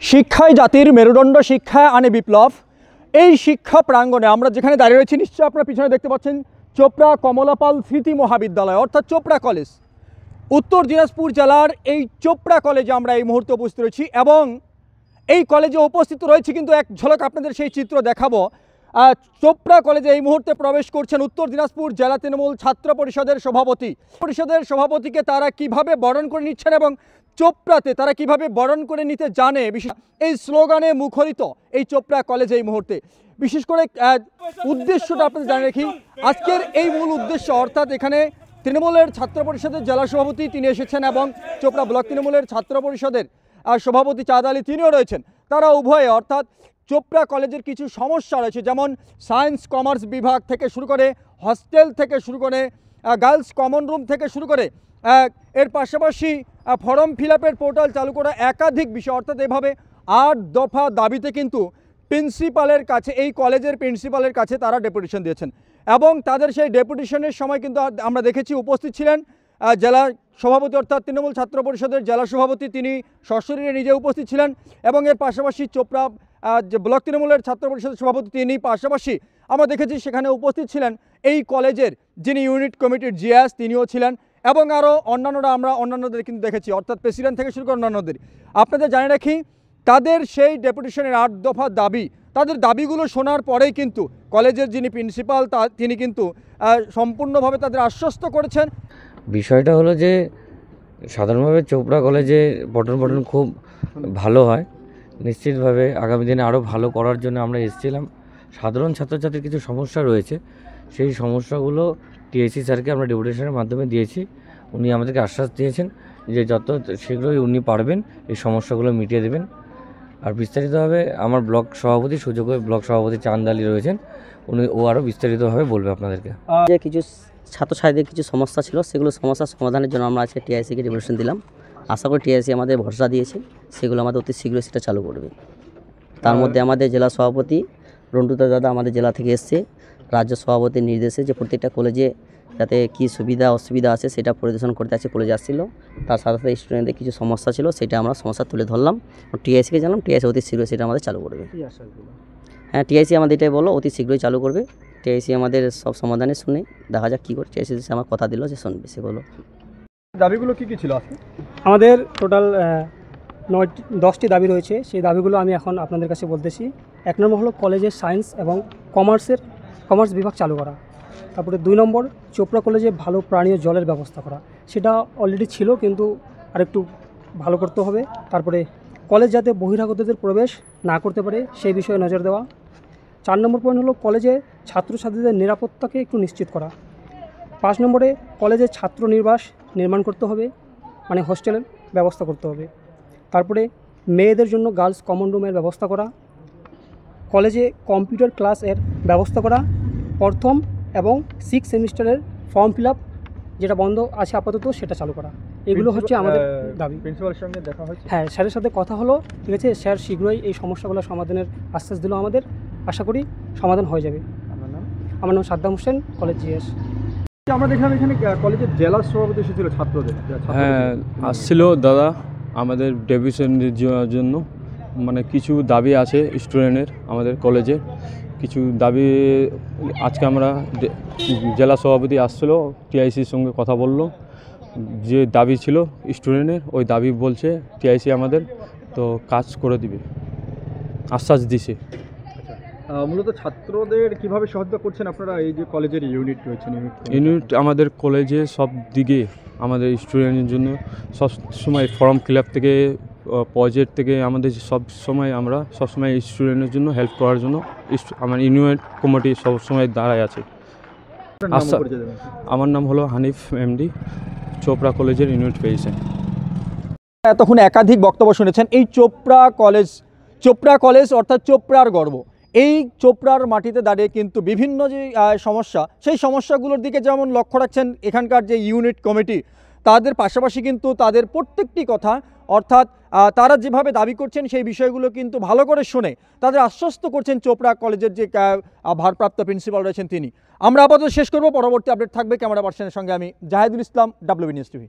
শিক্ষাই জাতির মেরুদণ্ড, শিক্ষায় আনে বিপ্লব। এই শিক্ষা প্রাঙ্গণে আমরা যেখানে দাঁড়িয়ে রয়েছি, নিশ্চয়ই আপনারা পিছনে দেখতে পাচ্ছেন চোপড়া কমলাপাল স্মৃতি মহাবিদ্যালয় অর্থাৎ চোপড়া কলেজ। উত্তর দিনাজপুর জেলার এই চোপড়া কলেজে আমরা এই মুহূর্তে উপস্থিত রয়েছি এবং এই কলেজে উপস্থিত রয়েছে কিন্তু এক ঝলক আপনাদের সেই চিত্র দেখাবো। চোপড়া কলেজে এই মুহূর্তে প্রবেশ করছেন উত্তর দিনাজপুর জেলা তৃণমূল ছাত্র পরিষদের সভাপতিকে তারা কিভাবে বরণ করে নিচ্ছেন এবং চোপড়াতে তারা কিভাবে বরণ করে নিতে জানে, এই স্লোগানে মুখরিত এই চোপড়া কলেজে এই মুহূর্তে। বিশেষ করে উদ্দেশ্যটা আপনাদের জানিয়ে রাখি, আজকের এই মূল উদ্দেশ্য অর্থাৎ এখানে তৃণমূলের ছাত্র পরিষদের জেলা সভাপতি তিনি এসেছেন এবং চোপড়া ব্লক তৃণমূলের ছাত্র পরিষদের সভাপতি চাঁদ আলী তিনিও রয়েছেন। তারা উভয়ে অর্থাৎ চোপড়া কলেজের কিছু সমস্যা রয়েছে, যেমন সায়েন্স কমার্স বিভাগ থেকে শুরু করে হস্টেল থেকে শুরু করে গার্লস কমন রুম থেকে শুরু করে এর পাশাপাশি ফর্ম ফিল আপের পোর্টাল চালু করা একাধিক বিষয়, অর্থাৎ এভাবে 8 দফা দাবিতে কিন্তু প্রিন্সিপালের কাছে, এই কলেজের প্রিন্সিপালের কাছে তারা ডেপুটেশন দিয়েছেন এবং তাদের সেই ডেপুটেশনের সময় কিন্তু আমরা দেখেছি উপস্থিত ছিলেন জেলা সভাপতি অর্থাৎ তৃণমূল ছাত্র পরিষদের জেলা সভাপতি, তিনি সশরীরে নিজে উপস্থিত ছিলেন এবং এর পাশাপাশি চোপড়া যে ব্লক তৃণমূলের ছাত্র পরিষদের সভাপতি তিনি পাশাপাশি আমরা দেখেছি সেখানে উপস্থিত ছিলেন এই কলেজের যিনি ইউনিট কমিটির জিএস তিনিও ছিলেন এবং আরও অন্যান্যরা আমরা অন্যান্যদের কিন্তু দেখেছি, অর্থাৎ প্রেসিডেন্ট থেকে শুরু করে অন্যান্যদের। আপনাদের জানিয়ে রাখি তাদের সেই ডেপুটেশনের 8 দফা দাবি, তাদের দাবিগুলো শোনার পরেই কিন্তু কলেজের যিনি প্রিন্সিপাল তিনি কিন্তু সম্পূর্ণভাবে তাদের আশ্বস্ত করেছেন। বিষয়টা হলো যে সাধারণভাবে চোপড়া কলেজে পঠন খুব ভালো হয়, নিশ্চিতভাবে আগামী দিনে আরও ভালো করার জন্য আমরা এসেছিলাম। সাধারণ ছাত্রছাত্রীর কিছু সমস্যা রয়েছে, সেই সমস্যাগুলো টিএসি স্যারকে আমরা ডেপুটেশনের মাধ্যমে দিয়েছি। উনি আমাদেরকে আশ্বাস দিয়েছেন যে যত শীঘ্রই উনি পারবেন এই সমস্যাগুলো মিটিয়ে দেবেন। আর বিস্তারিতভাবে আমার ব্লক সভাপতি সুযোগ্য ব্লক সভাপতি চাঁদ আলী রয়েছেন, ও আরও বিস্তারিতভাবে বলবে আপনাদেরকে। যে কিছু ছাত্রছাত্রীদের কিছু সমস্যা ছিল, সেগুলো সমস্যার সমাধানের জন্য আমরা আজকে টিআইসিকে ডেপুটেশন দিলাম। আশা করি টিআইসি আমাদের ভরসা দিয়েছে, সেগুলো আমাদের অতি শীঘ্রই সেটা চালু করবে। তার মধ্যে আমাদের জেলা সভাপতি রন্টুদা দাদা আমাদের জেলা থেকে এসছে, রাজ্য সভাপতির নির্দেশে যে প্রত্যেকটা কলেজে যাতে কী সুবিধা অসুবিধা আছে সেটা পরিদর্শন করতে আছে কলেজে আসছিল। তার সাথে সাথে স্টুডেন্টদের কিছু সমস্যা ছিল, সেটা আমরা সমস্যা তুলে ধরলাম, টিআইসিকে জানলাম, টিআইসি অতি শীঘ্রই সেটা আমাদের চালু করবে। হ্যাঁ, টিআইসি আমাদের এটাই বলো, অতি শীঘ্রই চালু করবে। টিআইসি আমাদের সব সমাধানে শুনে দেখা যাক কী করে। টিআইসি আমার কথা দিল যে শুনবে, সেগুলো। দাবিগুলো কী ছিল? আমাদের টোটাল 10টি দাবি রয়েছে। সেই দাবিগুলো আমি এখন আপনাদের কাছে বলতেছি। 1 নম্বর হলো কলেজের সায়েন্স এবং কমার্স বিভাগ চালু করা। তারপরে 2 নম্বর চোপড়া কলেজে ভালো পানীয় জলের ব্যবস্থা করা, সেটা অলরেডি ছিল কিন্তু আরেকটু ভালো করতে হবে। তারপরে কলেজ যাতে বহিরাগতদের প্রবেশ না করতে পারে সেই বিষয়ে নজর দেওয়া। 4 নম্বর পয়েন্ট হলো কলেজে ছাত্রছাত্রীদের নিরাপত্তাকে একটু নিশ্চিত করা। 5 নম্বরে কলেজে ছাত্র নিবাস নির্মাণ করতে হবে, মানে হোস্টেলের ব্যবস্থা করতে হবে। তারপরে মেয়েদের জন্য গার্লস কমন রুমের ব্যবস্থা করা, কলেজে কম্পিউটার ক্লাসের ব্যবস্থা করা, প্রথম এবং 6 সেমিস্টারের ফর্ম ফিল আপ যেটা বন্ধ আছে আপাতত সেটা চালু করা। এগুলো হচ্ছে আমাদের দাবি। প্রিন্সিপালের সঙ্গে দেখা হয়েছে? হ্যাঁ, স্যারের সাথে কথা হলো, ঠিক আছে। স্যার শীঘ্রই এই সমস্যাগুলো সমাধানের আশ্বাস দিল আমাদের, আশা করি সমাধান হয়ে যাবে। আমার নাম সাদ্দাম হোসেন, কলেজ জিএস। আমরা দেখলাম এখানে কলেজের জেলা সভাপতি এসেছিল ছাত্রদের। হ্যাঁ, আসছিল দাদা আমাদের ডেপুটেশন দেওয়ার জন্য, মানে কিছু দাবি আছে স্টুডেন্টের আমাদের কলেজে, কিছু দাবি আজকে আমরা জেলা সভাপতি আসছিলো, টিআইসির সঙ্গে কথা বললো, যে দাবি ছিল স্টুডেন্টের ওই দাবি বলছে টিআইসি আমাদের তো কাজ করে দিবে, আশ্বাস দিছে। মূলত ছাত্রদের কিভাবে সহায়তা করছেন আপনারা? এই যে কলেজের ইউনিট রয়েছে, ইউনিট আমাদের কলেজে সব দিকে আমাদের স্টুডেন্টের জন্য সব সময় ফর্ম ফিল আপ থেকে প্রজেক্ট থেকে আমাদের আমরা সবসময় স্টুডেন্টের জন্য হেল্প করার জন্য আমার ইউনিট কমিটি সবসময় দাঁড়ায় আছে। আমার নাম হলো হানিফ এমডি, চোপড়া কলেজের ইউনিট প্রেসিডেন্ট। এতক্ষণ একাধিক বক্তব্য শুনেছেন। এই চোপড়া কলেজ অর্থাৎ চোপড়ার গর্ব। এই চোপড়ার মাটিতে দাঁড়িয়ে কিন্তু বিভিন্ন যে সমস্যা, সেই সমস্যাগুলোর দিকে যেমন লক্ষ্য রাখছেন এখানকার যে ইউনিট কমিটি, তাদের পাশাপাশি কিন্তু তাদের প্রত্যেকটি কথা অর্থাৎ তারা যেভাবে দাবি করছেন সেই বিষয়গুলো কিন্তু ভালো করে শুনে তাদের আশ্বস্ত করছেন চোপড়া কলেজের যে ভারপ্রাপ্ত প্রিন্সিপাল রয়েছেন তিনি। আমরা আপাতত শেষ করব, পরবর্তী আপডেট থাকবে। ক্যামেরা পার্সনের সঙ্গে আমি জাহেদুল ইসলাম, WB নিউজ টিভি।